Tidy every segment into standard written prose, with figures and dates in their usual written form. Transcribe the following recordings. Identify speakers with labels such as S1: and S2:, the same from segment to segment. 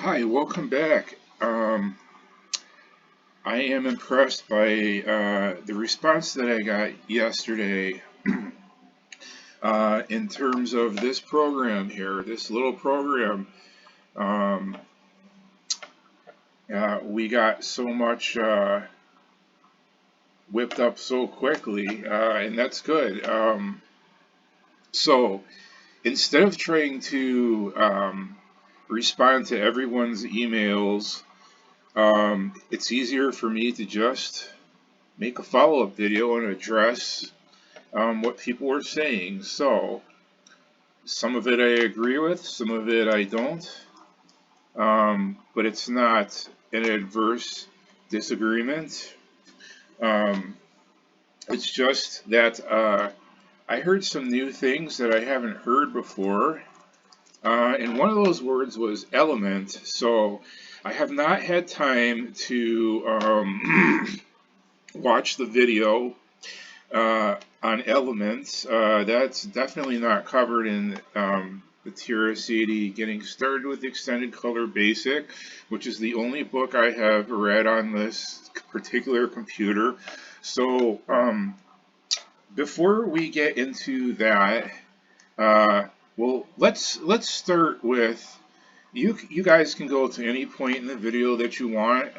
S1: Hi, welcome back. I am impressed by the response that I got yesterday in terms of this program here, this little program. Um, we got so much whipped up so quickly, and that's good. So instead of trying to respond to everyone's emails, it's easier for me to just make a follow-up video and address what people are saying. So some of it I agree with, some of it I don't, but it's not an adverse disagreement. It's just that I heard some new things that I haven't heard before, and one of those words was element. So I have not had time to watch the video on elements. That's definitely not covered in the TRS-80 Getting Started with Extended Color Basic, which is the only book I have read on this particular computer. So before we get into that, well, let's start with you guys can go to any point in the video that you want.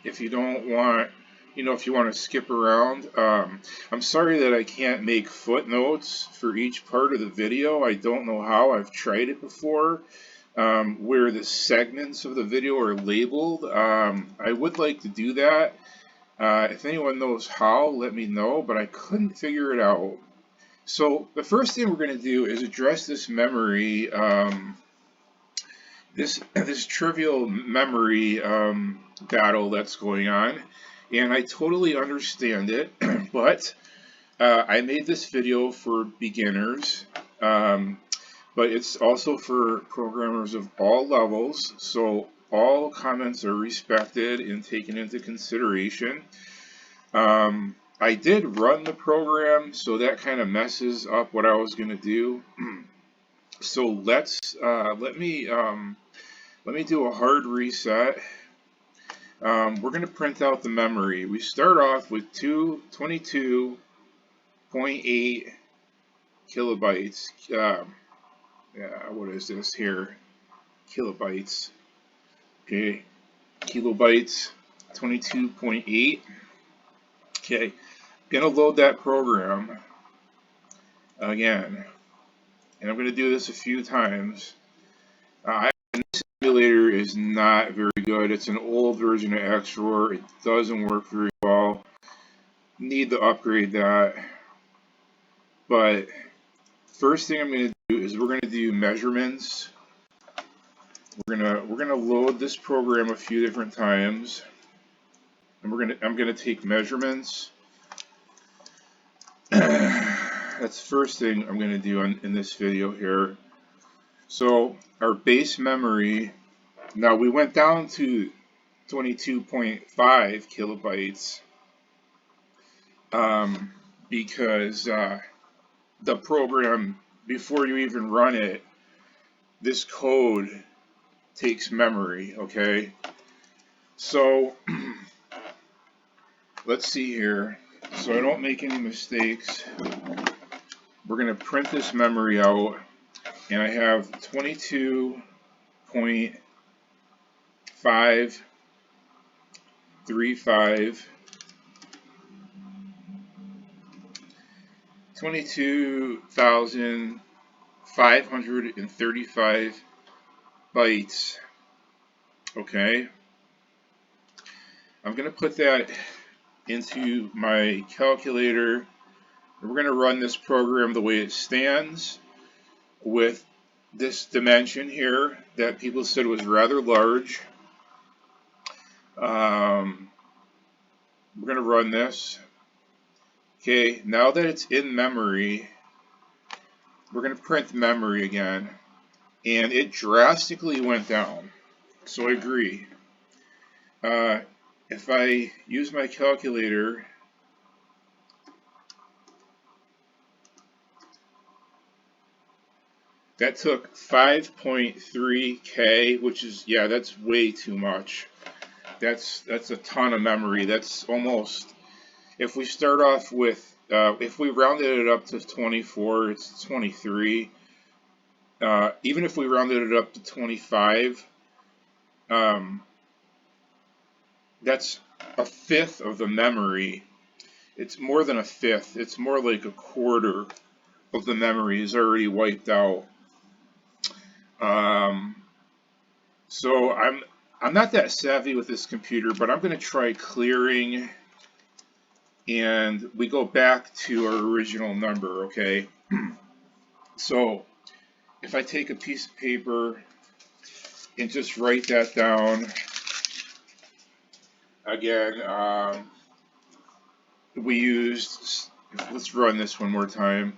S1: If you don't want, if you want to skip around, I'm sorry that I can't make footnotes for each part of the video. I don't know how. I've tried it before, where the segments of the video are labeled. I would like to do that. If anyone knows how, let me know, but I couldn't figure it out. So the first thing we're going to do is address this memory, this trivial memory battle that's going on, and I totally understand it. But I made this video for beginners, but it's also for programmers of all levels, so all comments are respected and taken into consideration. I did run the program, so that kind of messes up what I was going to do. So let me do a hard reset. We're going to print out the memory. We start off with 22.8 kilobytes. What is this here? Kilobytes. Okay, kilobytes, 22.8. Okay, gonna load that program again, and I'm gonna do this a few times. This emulator is not very good. It's an old version of XROR. It doesn't work very well. Need to upgrade that. But first thing I'm gonna do is we're gonna do measurements. We're gonna load this program a few different times, and I'm gonna take measurements. That's the first thing I'm going to do in this video here. So our base memory, now we went down to 22.5 kilobytes because the program, before you even run it, this code takes memory, okay? So let's see here. So I don't make any mistakes. We're going to print this memory out, and I have 22.535 22,535 bytes. Okay, I'm going to put that into my calculator. We're going to run this program the way it stands with this dimension here that people said was rather large. We're going to run this. Okay, now that it's in memory, we're going to print memory again, and it drastically went down. So I agree. If I use my calculator, That took 5.3K, which is, yeah, that's way too much. That's a ton of memory. That's almost, if we start off with, if we rounded it up to 24, it's 23. Even if we rounded it up to 25, that's a fifth of the memory. It's more than a fifth. It's more like a quarter of the memory is already wiped out. So I'm not that savvy with this computer, but I'm going to try clearing, and we go back to our original number, okay? So if I take a piece of paper and just write that down, again, we used, let's run this one more time,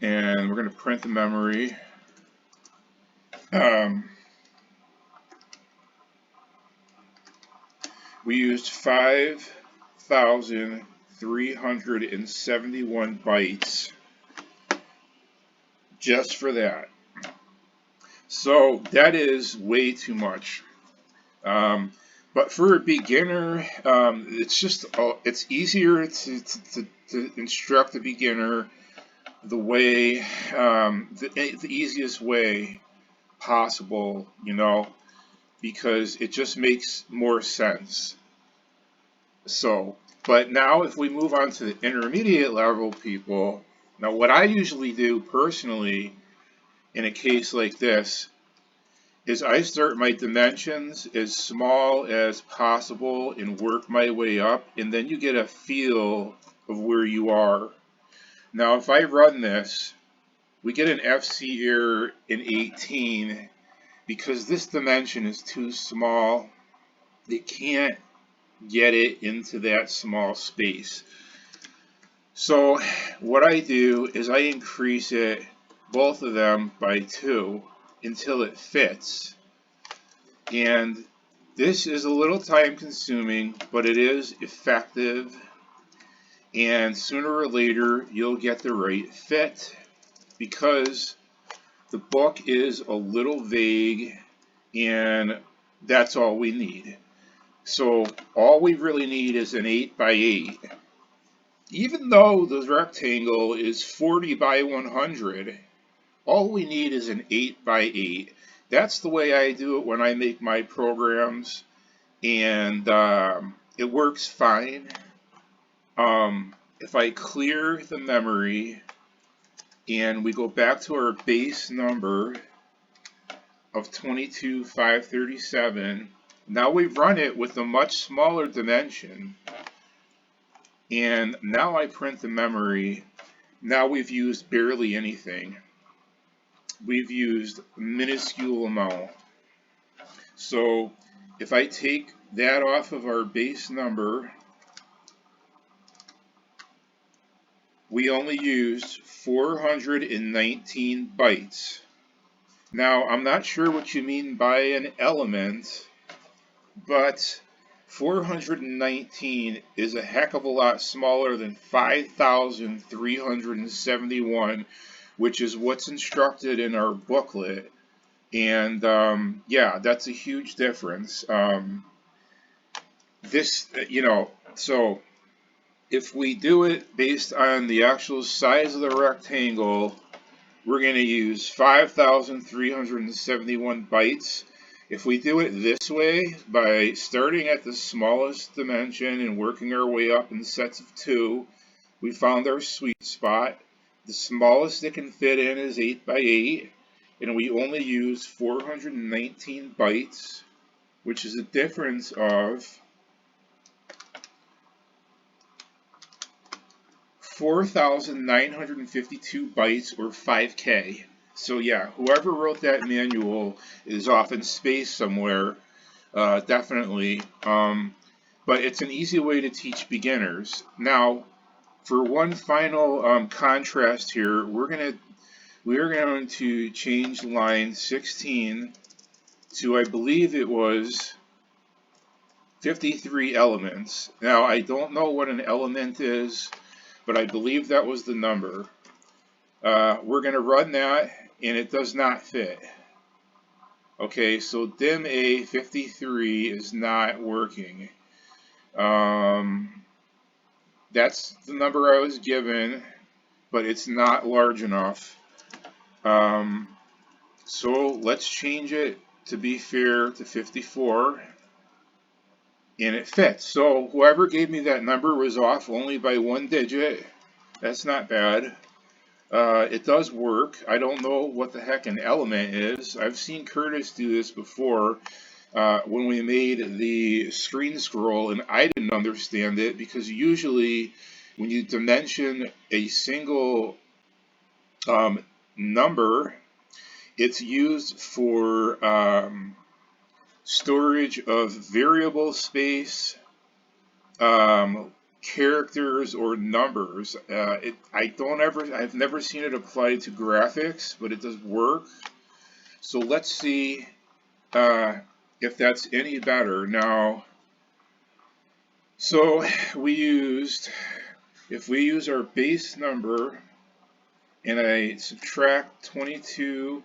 S1: and we're going to print the memory. We used 5,371 bytes just for that. So that is way too much. But for a beginner, it's easier to instruct a beginner the way, the easiest way possible, you know, because it just makes more sense. So, but now if we move on to the intermediate level people, now what I usually do personally in a case like this is I start my dimensions as small as possible and work my way up, and then you get a feel of where you are. Now if I run this, we get an FC error in 18 because this dimension is too small. It can't get it into that small space. So what I do is I increase it, both of them, by 2 until it fits. And this is a little time consuming, but it is effective, and sooner or later you'll get the right fit, because the book is a little vague, and that's all we need. So all we really need is an 8 by 8. Even though the rectangle is 40 by 100, all we need is an 8 by 8. That's the way I do it when I make my programs, and it works fine. If I clear the memory and we go back to our base number of 22,537, now we run it with a much smaller dimension, and now I print the memory. Now we've used barely anything. We've used a minuscule amount. So if I take that off of our base number, we only used 419 bytes. Now I'm not sure what you mean by an element, but 419 is a heck of a lot smaller than 5,371, which is what's instructed in our booklet. And yeah, that's a huge difference. So if we do it based on the actual size of the rectangle, we're going to use 5,371 bytes. If we do it this way, by starting at the smallest dimension and working our way up in sets of 2, we found our sweet spot. The smallest it can fit in is 8 by 8, and we only use 419 bytes, which is a difference of 4,952 bytes, or 5K. So yeah, whoever wrote that manual is off in space somewhere, definitely. But it's an easy way to teach beginners. Now, for one final contrast here, we're going to change line 16 to, I believe it was 53 elements. Now, I don't know what an element is, but I believe that was the number. We're going to run that, and it does not fit. Okay, so DIM A53 is not working. That's the number I was given, but it's not large enough. So let's change it to be fair to 54, and it fits. So whoever gave me that number was off only by 1 digit. That's not bad. It does work. I don't know what the heck an element is. I've seen Curtis do this before when we made the screen scroll, and I didn't understand it because usually when you dimension a single number, it's used for storage of variable space, characters, or numbers. I've never seen it applied to graphics, but it does work. So let's see if that's any better. Now, so if we use our base number and I subtract 22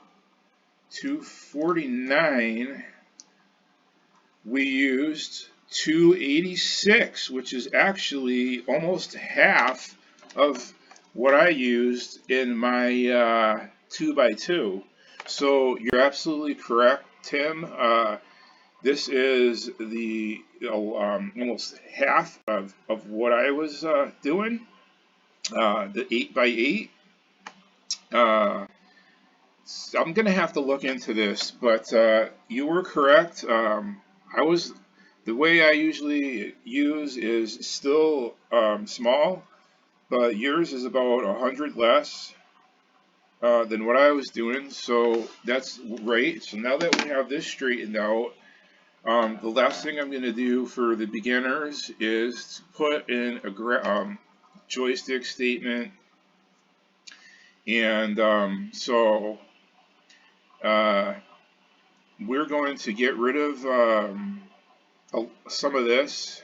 S1: to 49, we used 286, which is actually almost half of what I used in my 2x2. So you're absolutely correct, Tim. This is the almost half of what I was doing, the 8x8. So I'm going to have to look into this, but you were correct. The way I usually use is still small, but yours is about 100 less than what I was doing, so that's right. So now that we have this straightened out, the last thing I'm going to do for the beginners is to put in a joystick statement, and we're going to get rid of some of this.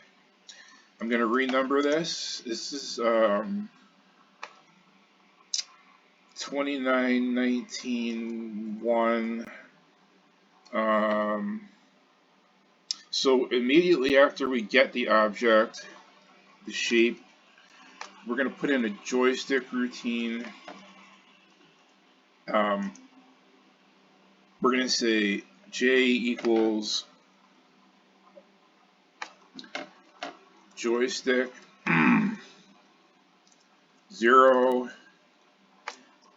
S1: I'm going to renumber this. This is 2919.1. So immediately after we get the object, the shape, we're going to put in a joystick routine. We're going to say J equals joystick 0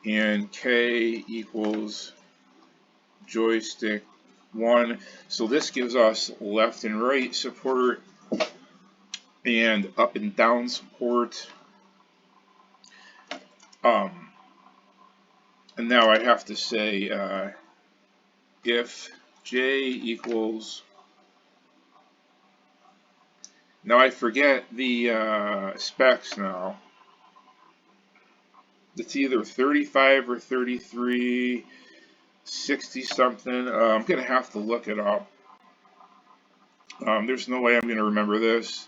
S1: and K equals joystick 1. So this gives us left and right support and up and down support. And now I have to say if J equals, now I forget the specs now. It's either 35 or 33, 60 something. I'm going to have to look it up. There's no way I'm going to remember this.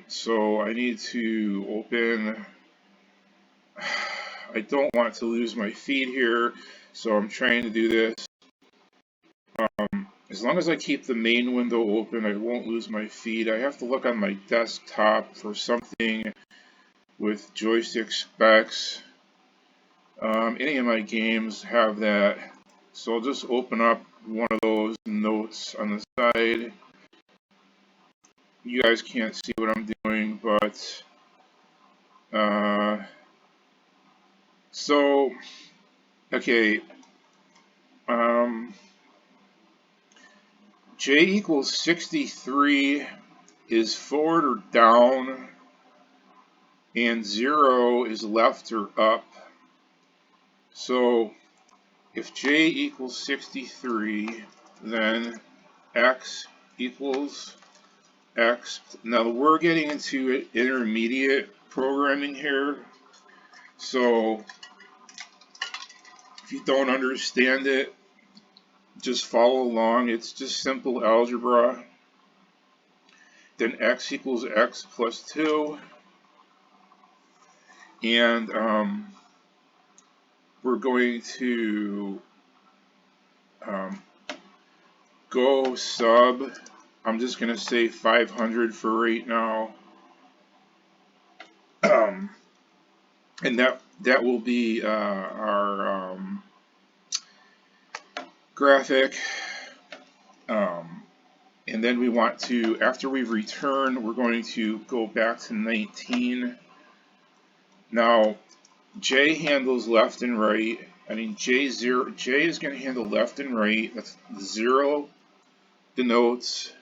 S1: So I need to open, I don't want to lose my feed here, so I'm trying to do this. As long as I keep the main window open, I won't lose my feed. I have to look on my desktop for something with joystick specs. Any of my games have that, so I'll just open up one of those notes on the side. You guys can't see what I'm doing, but so okay, J equals 63 is forward or down, and 0 is left or up. So if J equals 63, then X equals X. Now we're getting into intermediate programming here, so if you don't understand it, just follow along. It's just simple algebra. Then X equals X plus 2. And we're going to GOSUB. I'm just going to say 500 for right now. And that will be our graphic. And then we want to, after we've returned, we're going to go back to 19. Now, J handles left and right. I mean, J is going to handle left and right. That's 0 denotes.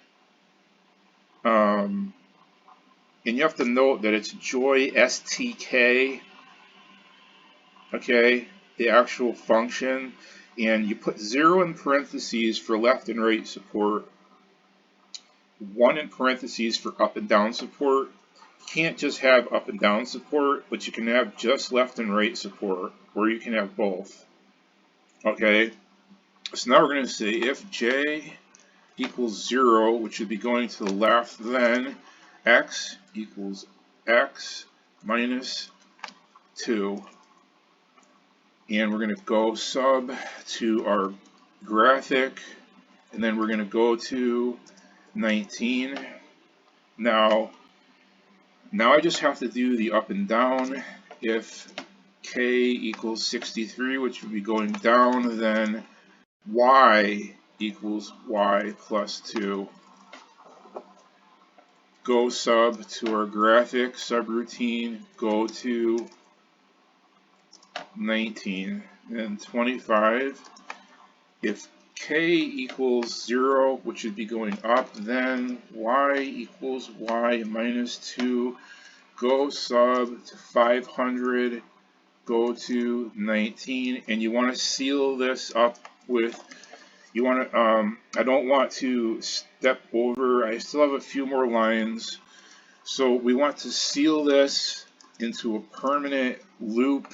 S1: And you have to note that it's JOYSTK, okay, the actual function. And you put 0 in parentheses for left and right support, 1 in parentheses for up and down support. You can't just have up and down support, but you can have just left and right support, or you can have both. Okay, so now we're going to say if J equals 0, which would be going to the left, then X equals X minus 2. And we're going to go sub to our graphic, and then we're going to go to 19. Now I just have to do the up and down. If K equals 63, which would be going down, then Y equals Y plus 2. Go sub to our graphic subroutine, go to 19 and 25. If K equals 0, which would be going up, then Y equals Y minus 2. Go sub to 500, go to 19, and you want to seal this up with, you want to, I don't want to step over, I still have a few more lines, so we want to seal this into a permanent loop.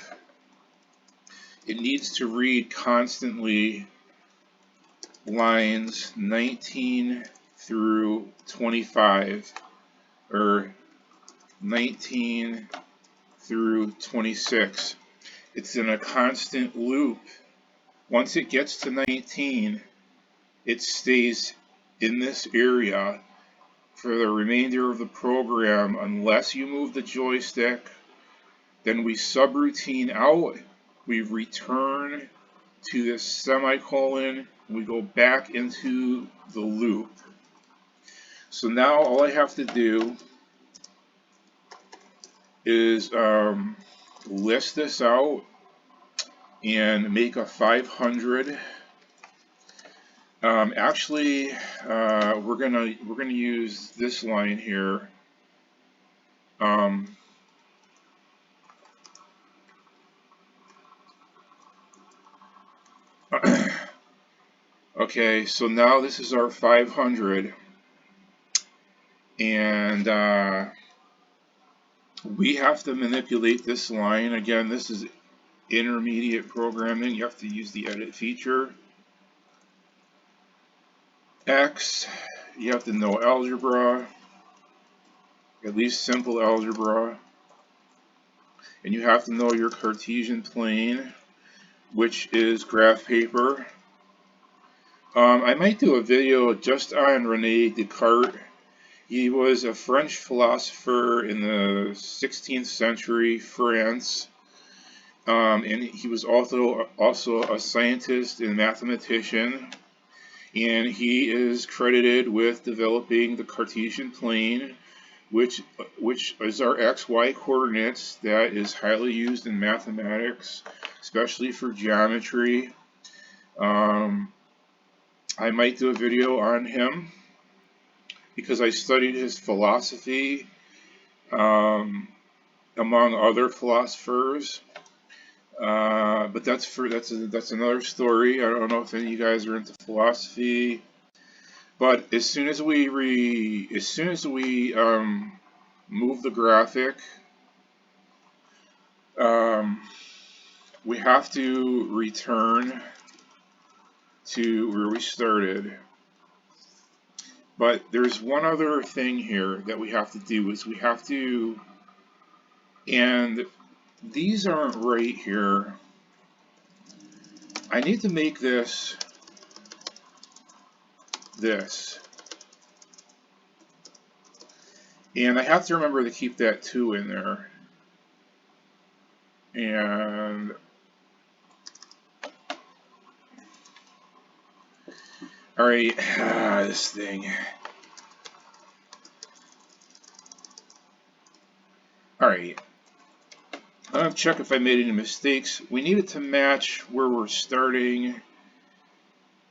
S1: It needs to read constantly lines 19 through 25, or 19 through 26. It's in a constant loop. Once it gets to 19, it stays in this area for the remainder of the program unless you move the joystick. Then we subroutine out, we return to this semicolon, we go back into the loop. So now all I have to do is list this out and make a 500. Actually, we're gonna use this line here. Okay, so now this is our 500, and we have to manipulate this line. Again, this is intermediate programming. You have to use the edit feature. X, you have to know algebra, at least simple algebra, and you have to know your Cartesian plane, which is graph paper. I might do a video just on René Descartes. He was a French philosopher in the 16th century France, and he was also a scientist and mathematician, and he is credited with developing the Cartesian plane, which is our XY coordinates that is highly used in mathematics, especially for geometry. I might do a video on him because I studied his philosophy among other philosophers, but that's another story. I don't know if any of you guys are into philosophy, but as soon as we move the graphic, we have to return to where we started. But there's one other thing here that we have to do, is we have to, and these aren't right here, I need to make this this. And I have to remember to keep that 2 in there. And alright, this thing. Alright. I'm going to check if I made any mistakes. We need it to match where we're starting.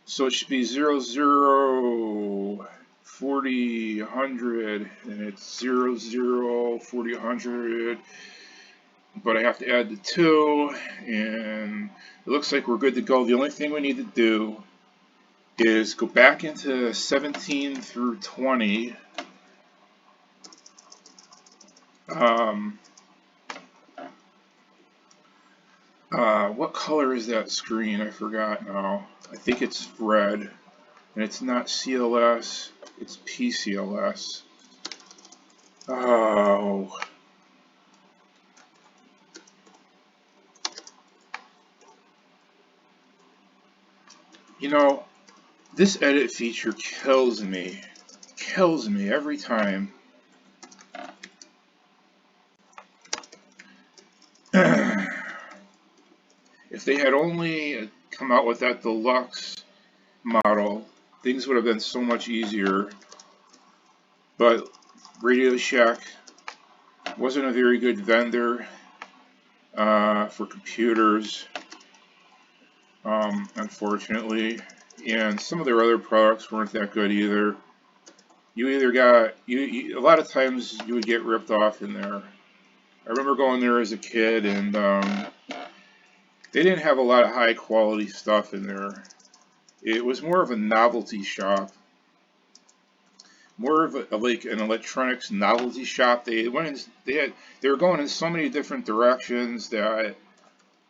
S1: So it should be 0, 0, 40, 100, and it's 0, 0, 40, 100. But I have to add the 2, and it looks like we're good to go. The only thing we need to do is go back into 17 through 20. What color is that screen? I forgot now. I think it's red, and it's not CLS, it's PCLS. Oh. You know, this edit feature kills me every time. If they had only come out with that deluxe model, things would have been so much easier. But Radio Shack wasn't a very good vendor for computers, unfortunately, and some of their other products weren't that good either. You either got a lot of times you would get ripped off in there. I remember going there as a kid, and they didn't have a lot of high quality stuff in there. It was more of a novelty shop, more of like an electronics novelty shop. They went in, they were going in so many different directions that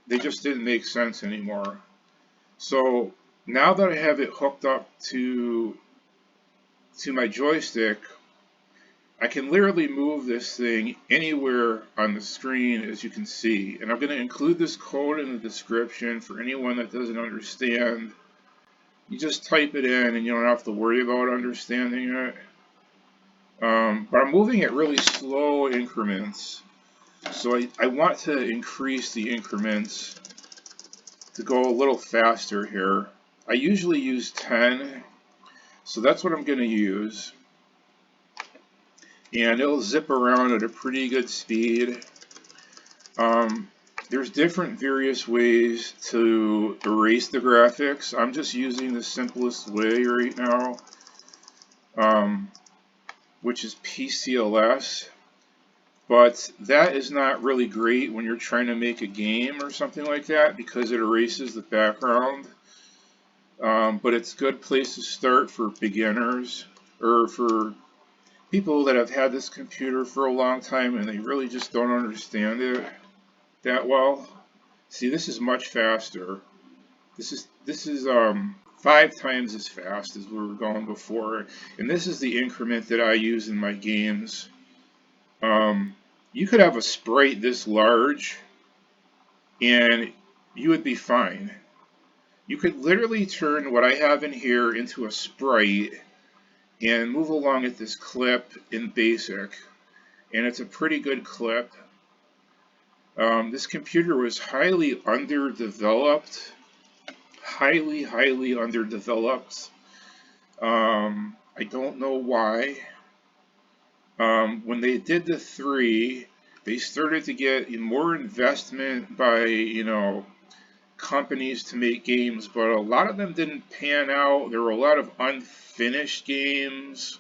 S1: they just didn't make sense anymore. So now that I have it hooked up to my joystick, I can literally move this thing anywhere on the screen, as you can see. And I'm going to include this code in the description for anyone that doesn't understand. You just type it in and you don't have to worry about understanding it. But I'm moving at really slow increments. So I want to increase the increments to go a little faster here. I usually use 10, so that's what I'm going to use. And it'll zip around at a pretty good speed. There's different various ways to erase the graphics. I'm just using the simplest way right now, which is PCLS. But that is not really great when you're trying to make a game or something like that, because it erases the background. But it's a good place to start for beginners, or for people that have had this computer for a long time and they really just don't understand it that well. See, this is much faster. This is 5 times as fast as we were going before, and this is the increment that I use in my games. You could have a sprite this large and you would be fine. You could literally turn what I have in here into a sprite and move along at this clip in BASIC, and it's a pretty good clip. This computer was highly underdeveloped, highly underdeveloped. I don't know why. When they did the 3, they started to get more investment by, companies to make games, but a lot of them didn't pan out. There were a lot of unfinished games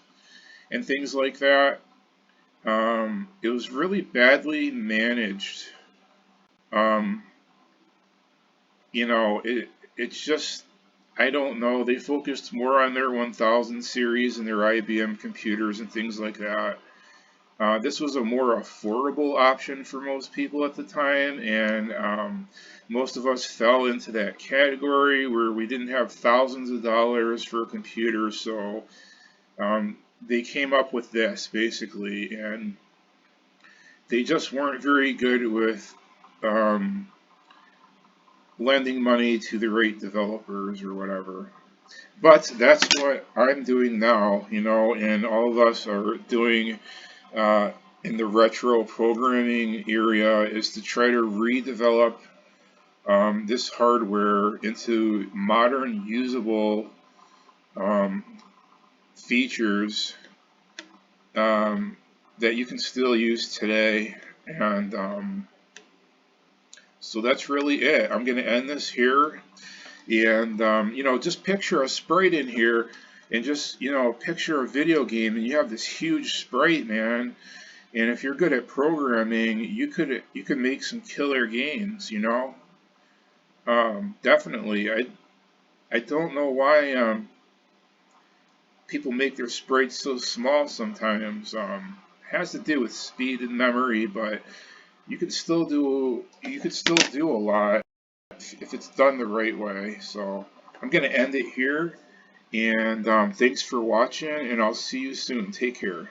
S1: and things like that. It was really badly managed. It's just, I don't know, they focused more on their 1000 series and their IBM computers and things like that. This was a more affordable option for most people at the time, and most of us fell into that category where we didn't have thousands of dollars for a computer, so they came up with this, basically, and they just weren't very good with lending money to the right developers or whatever. But that's what I'm doing now, you know, and all of us are doing in the retro programming area, is to try to redevelop this hardware into modern usable features that you can still use today. And so that's really it. I'm going to end this here. And, you know, just picture a sprite in here, and just, you know, picture a video game, and you have this huge sprite, man. And if you're good at programming, you could make some killer games, you know. Definitely. I don't know why people make their sprites so small sometimes. It has to do with speed and memory, but you could still do a lot if it's done the right way. So I'm gonna end it here, and thanks for watching, and I'll see you soon. Take care.